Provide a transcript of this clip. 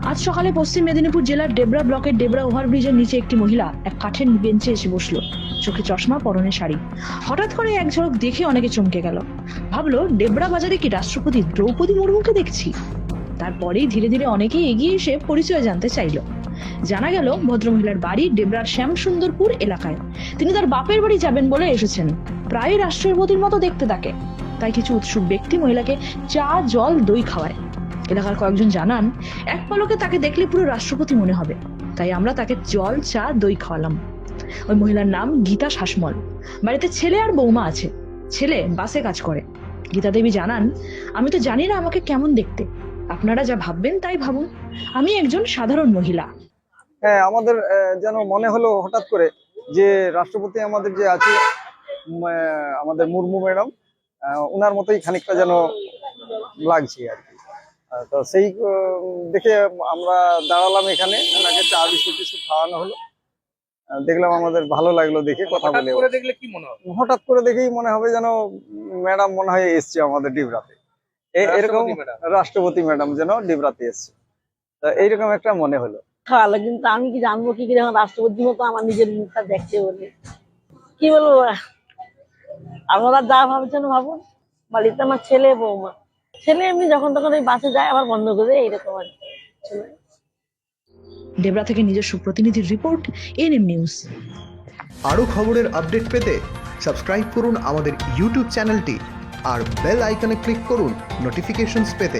আজ সকালে পশ্চিম মেদিনীপুর জেলার ডেবরা ব্লকের ডেবরা ওভারব্রিজের নিচে একটি মহিলা এক কাঠের বেঞ্চে এসে বসলো। চোখে চশমা, পরনে শাড়ি। হঠাৎ করে এক ঝলক দেখে অনেকে চমকে গেল। ভাবলো, ডেবরা বাজারে কি রাষ্ট্রপতি দ্রৌপদী মুর্মুকে দেখছি। তারপরেই ধীরে ধীরে অনেকেই এগিয়ে এসে পরিচয় জানতে চাইলো। জানা গেল, ভদ্রমহিলার বাড়ি ডেবরার শ্যামসুন্দরপুর এলাকায়। তিনি তার বাপের বাড়ি যাবেন বলে এসেছেন। প্রায় রাষ্ট্রপতির মতো দেখতে তাকে। তাই কিছু উৎসুক ব্যক্তি মহিলাকে চা, জল, দই খাওয়ায়। এলাকার কয়েকজন জানান, এক পলকে তাকে দেখলে পুরো রাষ্ট্রপতি মনে হবে। তাই আমরা তাকে জল, চা, দই খাওয়ালাম। ওই মহিলার নাম গীতা শাসমল। বাড়িতে ছেলে আর বৌমা আছে। ছেলে বাসে কাজ করে। গীতা দেবী জানান, আমি তো জানি না আমাকে কেমন দেখতে। আপনারা যা ভাববেন তাই ভাবুন। আমি একজন সাধারণ মহিলা। হ্যাঁ, আমাদের যেন মনে হলো হঠাৎ করে যে রাষ্ট্রপতি আমাদের যে আছে আমাদের মুর্মু ম্যাডাম, ওনার মতোই খানিকটা যেন লাগছে আর কি। তো সেই দেখে আমরা দাঁড়ালাম এখানে, ওনাকে চা বিস্কুট টিস্কুট খাওয়ানো হলো। দেখলাম, আমাদের ভালো লাগলো দেখে। কথা বলে দেখলে কি মনে হবে? হঠাৎ করে দেখেই মনে হবে যেন ম্যাডাম মনে হয় এসছে আমাদের ডিবরাতে। এরকম রাষ্ট্রপতি ম্যাডাম যেন ডিবরাতে এসছে, তা এইরকম একটা মনে হলো। ভালো, কিন্তু আমি কি জানবো কি করে রাষ্ট্রপতি মতো আমার নিজের মুখটা দেখতে বলে কি বলবো। আপনারা যা ভাবছেন ভাবুন। বাড়িতে আমার ছেলে, বৌমা। ছেলে এমনি যখন তখন ওই বাসে যায়, আবার বন্ধ করে দেয়, এইরকম আর কি। ডেবরা থেকে নিজস্ব প্রতিনিধির রিপোর্ট, এনএম নিউজ। আরও খবরের আপডেট পেতে সাবস্ক্রাইব করুন আমাদের ইউটিউব চ্যানেলটি আর বেল আইকনে ক্লিক করুন নোটিফিকেশনস পেতে।